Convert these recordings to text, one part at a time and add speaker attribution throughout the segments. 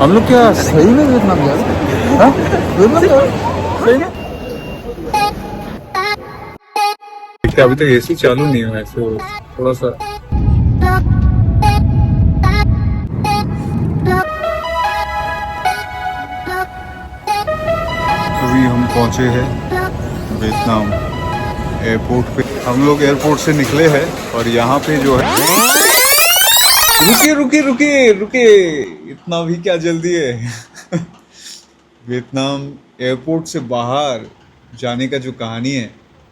Speaker 1: हम लोग क्या सही में वियतनाम जा रहे हैं? हाँ? वियतनाम जा रहे हैं? सही में? अभी तक एसी चालू नहीं हुआ है, तो थोड़ा सा अभी हम पहुंचे हैं वियतनाम एयरपोर्ट पे। हम लोग एयरपोर्ट से निकले हैं और यहाँ पे जो है, रुके रुके रुके रुके, इतना भी क्या जल्दी है। वियतनाम एयरपोर्ट से बाहर जाने का जो कहानी है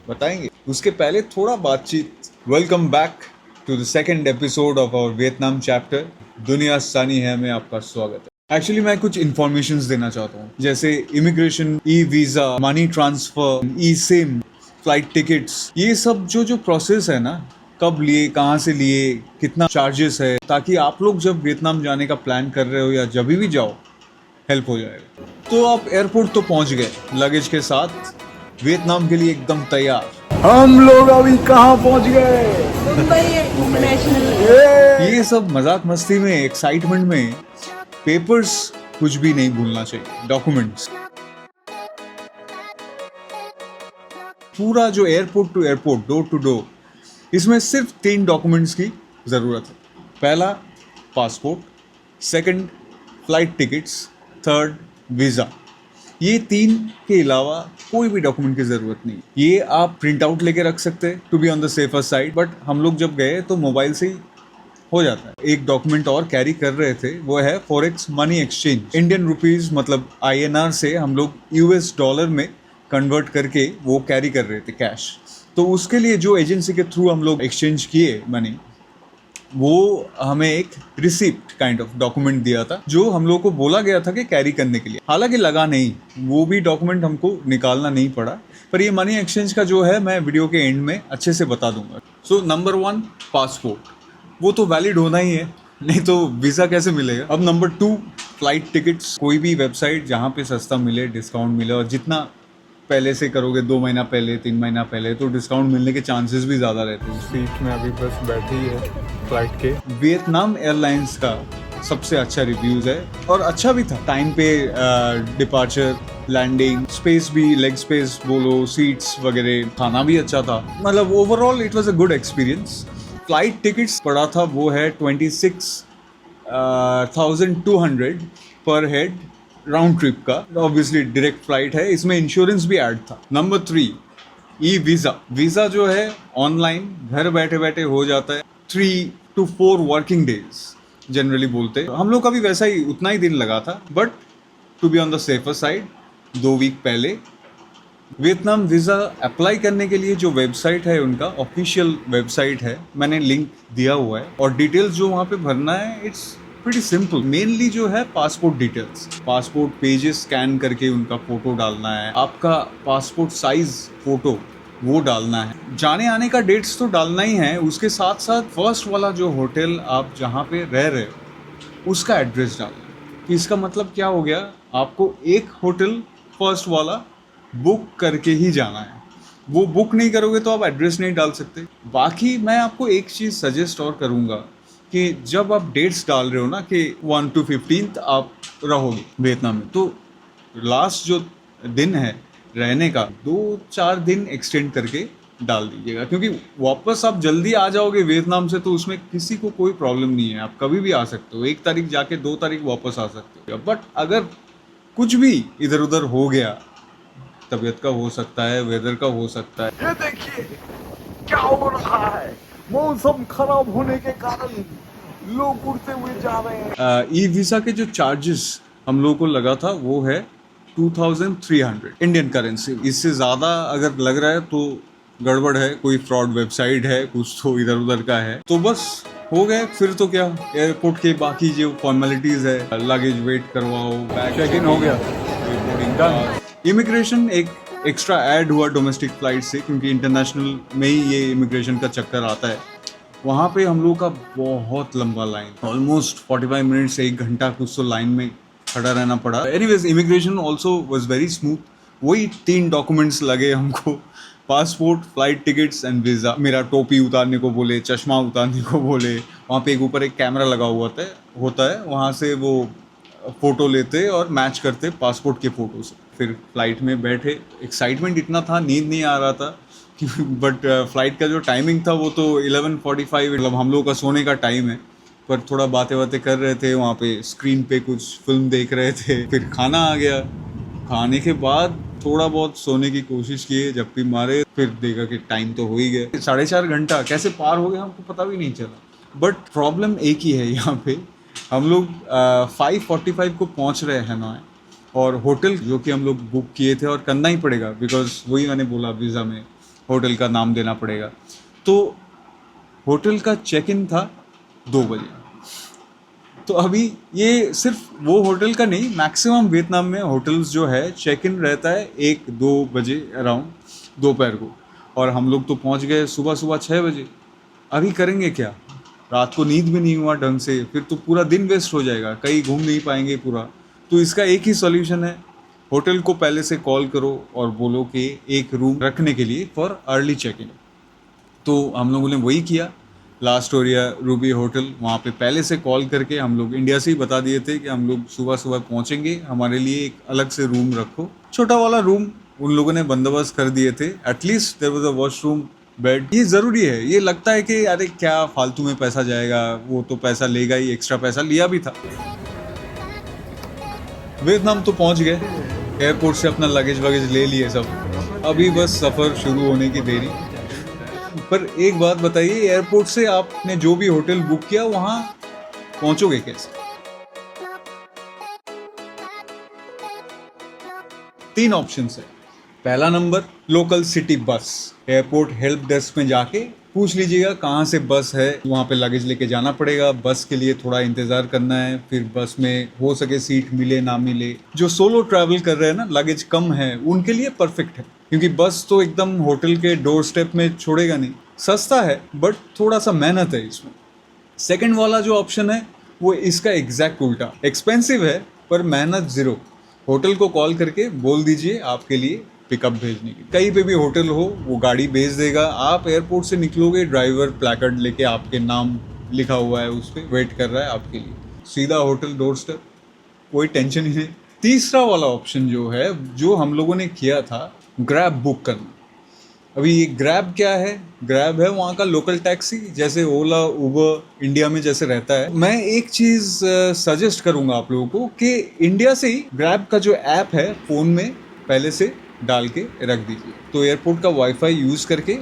Speaker 1: बताएंगे, उसके पहले थोड़ा बातचीत। Welcome back to the second episode of our Vietnam chapter. दुनिया सानी है में आपका स्वागत है। एक्चुअली मैं कुछ इन्फॉर्मेशंस देना चाहता हूँ, जैसे immigration, e visa, money transfer, e SIM, flight tickets, ये सब जो प्रोसेस है ना, कब लिए, कहाँ से लिए, कितना चार्जेस है, ताकि आप लोग जब वियतनाम जाने का प्लान कर रहे हो या जब भी जाओ हेल्प हो जाएगा। तो आप एयरपोर्ट तो पहुंच गए लगेज के साथ, वियतनाम के लिए एकदम तैयार। हम लोग अभी कहाँ पहुंच गए? इंटरनेशनल। ये सब मजाक मस्ती में, एक्साइटमेंट में पेपर्स कुछ भी नहीं भूलना चाहिए, डॉक्यूमेंट्स। पूरा जो airport to airport, door to door, इसमें सिर्फ 3 डॉक्यूमेंट्स की ज़रूरत है। पहला passport, second flight tickets, third visa. ये 3 के अलावा कोई भी डॉक्यूमेंट की ज़रूरत नहीं। ये आप प्रिंट आउट लेके रख सकते हैं to be on the safer side, but हम लोग जब गए तो मोबाइल से ही हो जाता है। एक डॉक्यूमेंट और कैरी कर रहे थे, वो है forex money exchange. Indian rupees मतलब INR से हम लोग US डॉलर में कन्वर्ट करके वो कैरी कर रहे थे कैश। तो उसके लिए जो एजेंसी के थ्रू हम लोग एक्सचेंज किए मनी, वो हमें एक रिसिप्ट काइंड ऑफ डॉक्यूमेंट दिया था, जो हम लोग को बोला गया था कि कैरी करने के लिए। हालांकि लगा नहीं, वो भी डॉक्यूमेंट हमको निकालना नहीं पड़ा। पर ये मनी एक्सचेंज का जो है, मैं वीडियो के एंड में अच्छे से बता दूंगा। सो नंबर 1 पासपोर्ट, वो तो वैलिड होना ही है, नहीं तो वीज़ा कैसे मिलेगा। अब नंबर 2 फ्लाइट टिकट्स। कोई भी वेबसाइट जहाँ पे सस्ता मिले, डिस्काउंट मिले, और जितना पहले से करोगे, 2 महीना पहले, 3 महीना पहले, तो डिस्काउंट मिलने के चांसेस भी ज़्यादा रहते हैं। सीट में अभी बस बैठी है फ्लाइट के। वियतनाम एयरलाइंस का सबसे अच्छा रिव्यूज़ है, और अच्छा भी था। टाइम पे डिपार्चर, लैंडिंग, स्पेस भी, लेग स्पेस बोलो, सीट्स वगैरह, खाना भी अच्छा था। मतलब overall it was a good experience. Flight tickets पड़ा था, वो है 26,200 पर हेड राउंड ट्रिप का। ऑब्वियसली डायरेक्ट फ्लाइट है, इसमें इंश्योरेंस भी ऐड था। Number 3 e visa. वीज़ा जो है ऑनलाइन घर बैठे बैठे हो जाता है। 3 to 4 वर्किंग डेज जनरली बोलते हैं। हम लोग का भी वैसा ही उतना ही दिन लगा था, but to be on the safer side 2 week पहले। वियतनाम वीज़ा अप्लाई करने के लिए जो वेबसाइट है, उनका ऑफिशियल वेबसाइट है, मैंने लिंक दिया हुआ है। और डिटेल्स जो वहाँ पे भरना है, इट्स प्रीटी सिंपल। मेनली जो है passport details, passport pages scan करके उनका फोटो डालना है, आपका पासपोर्ट साइज फोटो वो डालना है, जाने आने का डेट्स तो डालना ही है। उसके साथ साथ फर्स्ट वाला जो होटल आप जहाँ पे रह रहे हो, उसका एड्रेस डालना है। इसका मतलब क्या हो गया, आपको एक होटल फर्स्ट वाला बुक करके ही जाना है। वो बुक नहीं करोगे तो आप एड्रेस नहीं डाल सकते। बाकी मैं आपको एक चीज़ सजेस्ट और करूँगा कि जब आप डेट्स डाल रहे हो ना, कि 1 to 15 आप रहोगे वियतनाम में, तो लास्ट जो दिन है रहने का, 2-4 दिन एक्सटेंड करके डाल दीजिएगा। क्योंकि वापस आप जल्दी आ जाओगे वियतनाम से, तो उसमें किसी को कोई प्रॉब्लम नहीं है। आप कभी भी आ सकते हो, 1 तारीख जाके 2 तारीख वापस आ सकते हो। बट अगर कुछ भी इधर उधर हो गया, तबीयत का हो सकता है, वेदर का हो सकता है, ये देखिए क्या हो रहा है, मौसम खराब होने के कारण लोग उड़ते हुए जा रहे हैं। ई वीज़ा के जो चार्जेस हम लोगों को लगा था, वो है 2300 इंडियन करेंसी। इससे ज़्यादा अगर लग रहा है तो गड़बड़ है, कोई फ्रॉड वेबसाइट है, कुछ तो इधर उधर का है। तो बस हो गए। फिर तो क्या, एयरपोर्ट के बाकी जो फॉर्मेलिटीज़ है, लगेज वेट करवाओ, बैग चेक इन हो गया, रिपोर्टिंग डन। इमिग्रेशन एक एक्स्ट्रा ऐड हुआ डोमेस्टिक फ्लाइट से, क्योंकि इंटरनेशनल में ही ये इमिग्रेशन का चक्कर आता है। वहाँ पे हम लोग का बहुत लंबा लाइन, ऑलमोस्ट 45 मिनट से 1 घंटा कुछ तो लाइन में खड़ा रहना पड़ा। Anyways immigration also was very smooth. वही 3 डॉक्यूमेंट्स लगे हमको, passport, flight tickets and visa. मेरा टोपी उतारने को बोले, चश्मा उतारने को बोले। वहाँ पे ऊपर एक कैमरा लगा हुआ होता है, वहाँ से वो फ़ोटो लेते और मैच करते पासपोर्ट के फ़ोटो से। फिर फ़्लाइट में बैठे, एक्साइटमेंट इतना था, नींद नहीं आ रहा था कि बट फ़्लाइट का जो टाइमिंग था वो तो 11:45, मतलब हम लोग का सोने का टाइम है। पर थोड़ा बातें बातें कर रहे थे वहाँ पे, स्क्रीन पे कुछ फिल्म देख रहे थे। फिर खाना आ गया, खाने के बाद थोड़ा बहुत सोने की कोशिश किए, जब भी मारे फिर देखा कि टाइम तो हो ही गया। 4.5 घंटा कैसे पार हो गया हमको पता भी नहीं चला। बट प्रॉब्लम एक ही है यहाँ पे, हम लोग 5:45 को पहुँच रहे हैं हनोई, और होटल जो कि हम लोग बुक किए थे, और करना ही पड़ेगा बिकॉज वही मैंने बोला वीज़ा में होटल का नाम देना पड़ेगा। तो होटल का चेक इन था 2 बजे। तो अभी ये सिर्फ वो होटल का नहीं, मैक्सिमम वियतनाम में होटल्स जो है चेक इन रहता है 1-2 बजे अराउंड दोपहर को, और हम लोग तो पहुंच गए सुबह सुबह 6 बजे। अभी करेंगे क्या? रात को नींद भी नहीं हुआ ढंग से, फिर तो पूरा दिन वेस्ट हो जाएगा, कहीं घूम नहीं पाएंगे पूरा। तो इसका एक ही सॉल्यूशन है, होटल को पहले से कॉल करो और बोलो कि एक रूम रखने के लिए फॉर अर्ली चेक इन। तो हम लोगों ने वही किया, लास्ट ओरिया रूबी होटल, वहाँ पे पहले से कॉल करके हम लोग इंडिया से ही बता दिए थे कि हम लोग सुबह सुबह पहुँचेंगे, हमारे लिए एक अलग से रूम रखो। छोटा वाला रूम उन लोगों ने बंदोबस्त कर दिए थे, at least there was a washroom, bed. ये ज़रूरी है, ये लगता है कि अरे क्या फालतू में पैसा जाएगा, वो तो पैसा लेगा ही, एक्स्ट्रा पैसा लिया भी था। वियतनाम तो पहुँच गए, एयरपोर्ट से अपना लगेज वगेज ले लिए सब, अभी बस सफ़र शुरू होने की देरी। पर एक बात बताइए, एयरपोर्ट से आपने जो भी होटल बुक किया वहाँ पहुँचोगे कैसे? 3 ऑप्शंस है। पहला number, local city bus. Airport help desk में जाके पूछ लीजिएगा कहाँ से बस है, वहाँ पे लगेज लेके जाना पड़ेगा, बस के लिए थोड़ा इंतज़ार करना है, फिर बस में हो सके सीट मिले ना मिले। जो सोलो ट्रैवल कर रहे हैं ना, लगेज कम है, उनके लिए परफेक्ट है, क्योंकि बस तो एकदम होटल के डोर स्टेप में छोड़ेगा नहीं। सस्ता है बट थोड़ा सा मेहनत है इसमें। सेकंड वाला जो ऑप्शन है वो इसका एग्जैक्ट उल्टा, एक्सपेंसिव है पर मेहनत ज़ीरो। होटल को कॉल करके बोल दीजिए आपके लिए पिकअप भेजने की, कहीं पे भी होटल हो वो गाड़ी भेज देगा। आप एयरपोर्ट से निकलोगे, ड्राइवर प्लेकार्ड लेके आपके नाम लिखा हुआ है उस पर वेट कर रहा है आपके लिए, सीधा होटल डोर स्टेप, कोई टेंशन ही नहीं। तीसरा वाला ऑप्शन जो है, जो हम लोगों ने किया था, ग्रैब बुक करना। अभी ये ग्रैब क्या है? ग्रैब है वहाँ का लोकल टैक्सी, जैसे ओला उबर इंडिया में जैसे रहता है। मैं एक चीज़ सजेस्ट करूँगा आप लोगों को कि इंडिया से ही ग्रैब का जो ऐप है फ़ोन में पहले से डाल के रख दीजिए, तो एयरपोर्ट का वाईफाई यूज़ करके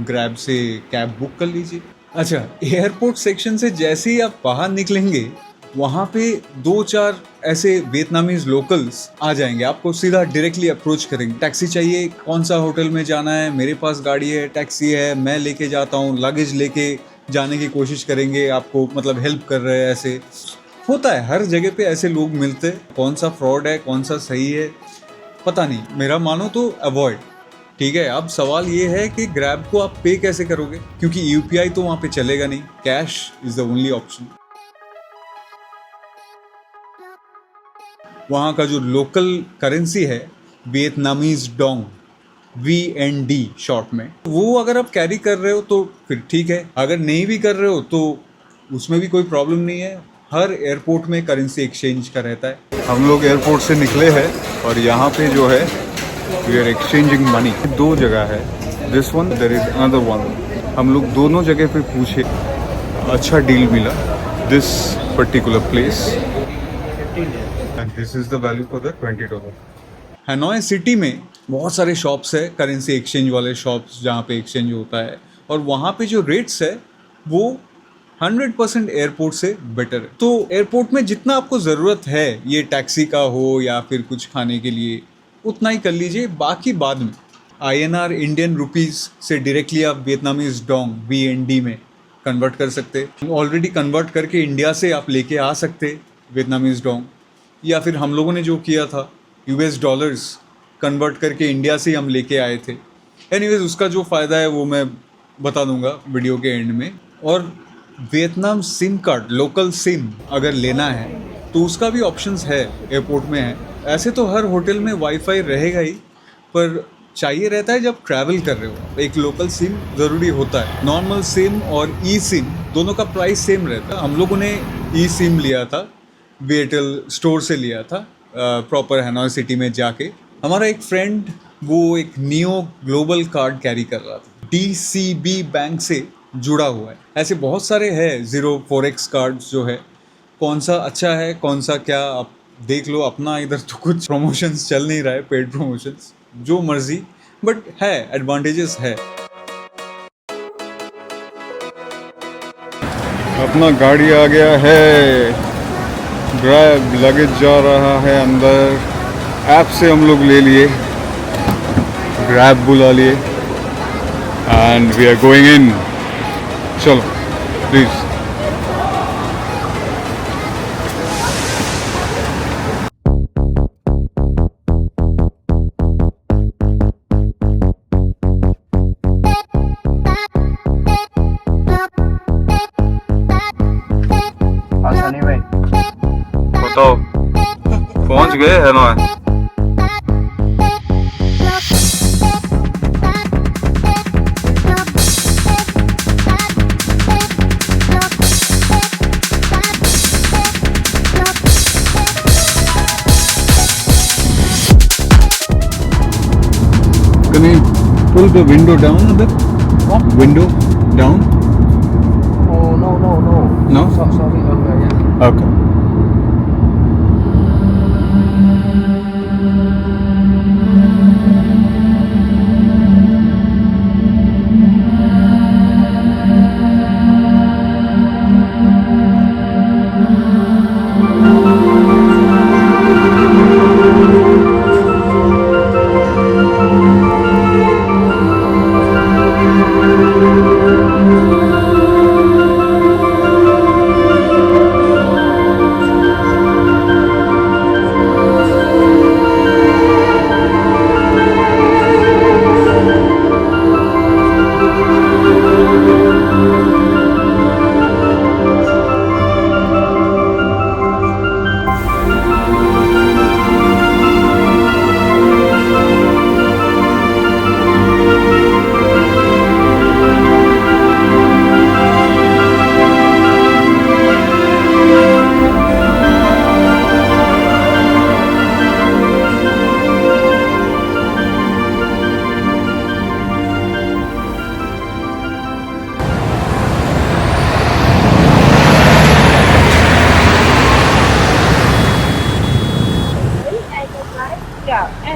Speaker 1: ग्रैब से कैब बुक कर लीजिए। अच्छा, एयरपोर्ट सेक्शन से जैसे ही आप बाहर निकलेंगे, वहाँ पे 2-4 ऐसे वियतनामीज लोकल्स आ जाएंगे, आपको सीधा डायरेक्टली अप्रोच करेंगे। टैक्सी चाहिए, कौन सा होटल में जाना है, मेरे पास गाड़ी है, टैक्सी है, मैं लेके जाता हूँ, लगेज लेके जाने की कोशिश करेंगे, आपको मतलब हेल्प कर रहे हैं। ऐसे होता है, हर जगह पे ऐसे लोग मिलते हैं। कौन सा फ्रॉड है, कौन सा सही है, पता नहीं। मेरा मानो तो अवॉइड, ठीक है। अब सवाल ये है कि ग्रैब को आप पे कैसे करोगे, क्योंकि यूपीआई तो वहाँ पे चलेगा नहीं, cash is the only option. वहाँ का जो लोकल करेंसी है वियतनामीज डोंग, VND शॉर्ट में, वो अगर आप कैरी कर रहे हो तो फिर ठीक है, अगर नहीं भी कर रहे हो तो उसमें भी कोई प्रॉब्लम नहीं है। हर एयरपोर्ट में करेंसी एक्सचेंज का रहता है। हम लोग एयरपोर्ट से निकले हैं और यहाँ पे जो है वी आर एक्सचेंजिंग मनी। 2 जगह है, this one, there is another one. हम लोग दोनों जगह पे पूछे, अच्छा डील मिला, this particular place, and this is the value for the $20। Hanoi city में बहुत सारे शॉप्स है, करेंसी एक्सचेंज वाले शॉप्स, जहाँ पे एक्सचेंज होता है, और वहाँ पे जो रेट्स है वो 100% एयरपोर्ट से बेटर है। तो एयरपोर्ट में जितना आपको ज़रूरत है, ये टैक्सी का हो या फिर कुछ खाने के लिए, उतना ही कर लीजिए, बाकी बाद में। INR इंडियन रुपीज़ से डायरेक्टली आप वियतनामीज डोंग VND में कन्वर्ट कर सकते, ऑलरेडी कन्वर्ट करके इंडिया से आप लेके आ सकते वियतनामीज डोंग, या फिर हम लोगों ने जो किया था US डॉलर्स कन्वर्ट करके इंडिया से ही हम लेके आए थे। एनीवेज, उसका जो फ़ायदा है वो मैं बता दूंगा वीडियो के एंड में। और Vietnam SIM card, local SIM अगर लेना है तो उसका भी ऑप्शंस है, एयरपोर्ट में है। ऐसे तो हर होटल में वाईफाई रहेगा ही, पर चाहिए रहता है जब ट्रैवल कर रहे हो, एक लोकल सिम ज़रूरी होता है। नॉर्मल सिम और ई सिम दोनों का प्राइस सेम रहता है। हम लोगों ने ई सिम लिया था, वीएटल स्टोर से लिया था, प्रॉपर हनोई सिटी में जाके। हमारा एक फ्रेंड वो एक नियो ग्लोबल कार्ड कैरी कर रहा था, डीसीबी बैंक से जुड़ा हुआ है। ऐसे बहुत सारे हैं जीरो फॉरेक्स कार्ड्स जो है, कौन सा अच्छा है कौन सा क्या आप देख लो अपना। इधर तो कुछ प्रमोशंस चल नहीं रहा है, पेड प्रमोशंस, जो मर्जी, बट है एडवांटेजेस है। अपना गाड़ी आ गया है, ग्रैब लगेज जा रहा है अंदर। ऐप से हम लोग ले लिए, ग्रैब बुला लिए and we are going in. चलो प्लीज।
Speaker 2: आसानी में
Speaker 1: बताओ, पहुंच गए Hanoi. Can you pull the window down a bit?
Speaker 2: What?
Speaker 1: Window down?
Speaker 2: Oh no.
Speaker 1: No?
Speaker 2: Sorry. Yeah.
Speaker 1: Okay.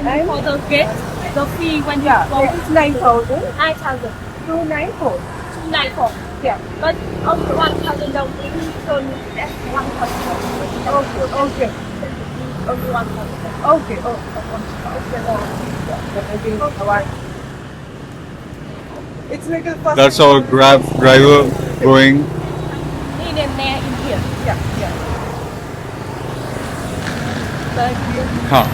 Speaker 3: And for the gate, the fee when you
Speaker 4: Yeah,
Speaker 3: go
Speaker 4: it's 9,000.
Speaker 3: 9,000,
Speaker 4: 294.
Speaker 3: 294.
Speaker 4: Yeah.
Speaker 3: But only 1,000 don't fee, so that's 1,000.
Speaker 4: Okay.
Speaker 3: Only 1,000.
Speaker 4: Okay. Okay. It's little first.
Speaker 1: That's our Grab driver going.
Speaker 3: Need and there in here.
Speaker 4: Yeah.
Speaker 3: Thank you.
Speaker 1: हाँ,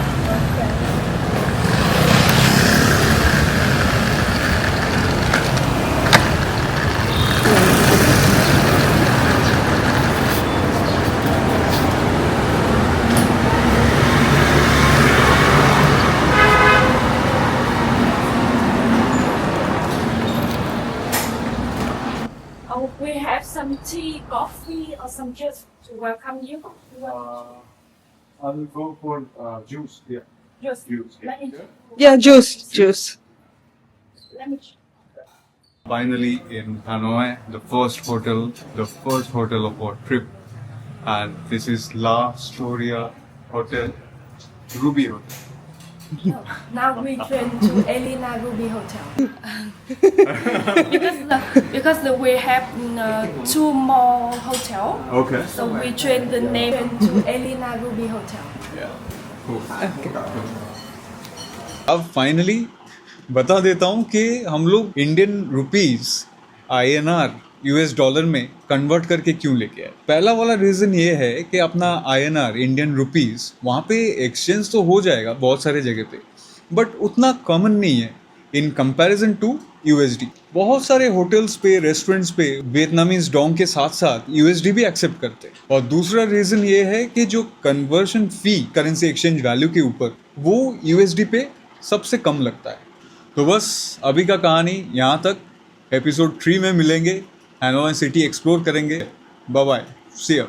Speaker 3: Oh, we have some tea, coffee, or some juice to welcome you. You want
Speaker 1: I will go for juice. Yeah,
Speaker 3: juice?
Speaker 1: juice.
Speaker 3: Let me,
Speaker 4: Yeah, juice.
Speaker 3: let me.
Speaker 1: Finally in Hanoi, the first hotel of our trip, and this is La Storia Hotel, Ruby Hotel.
Speaker 3: Now we train to Elena Ruby Hotel. because we have two more hotel,
Speaker 1: Okay.
Speaker 3: so we change the name to Elena Ruby Hotel.
Speaker 1: Yeah. Cool. अब finally बता देता हूँ कि हम लोग Indian rupees INR US dollar में convert करके क्यों लेके आए। पहला वाला रीज़न ये है कि अपना INR इंडियन रुपीस वहाँ पे एक्सचेंज तो हो जाएगा बहुत सारे जगह पे, बट उतना कॉमन नहीं है इन कंपैरिजन टू USD। बहुत सारे होटल्स पे, रेस्टोरेंट्स पे वियतनामीज डोंग के साथ साथ USD भी एक्सेप्ट करते हैं। और दूसरा रीज़न ये है कि जो कन्वर्शन फ़ी करेंसी एक्सचेंज वैल्यू के ऊपर वो USD पे सबसे कम लगता है। तो बस अभी का कहानी यहाँ तक। एपिसोड 3 में मिलेंगे, हैनोई सिटी एक्सप्लोर करेंगे। Bye bye, see you.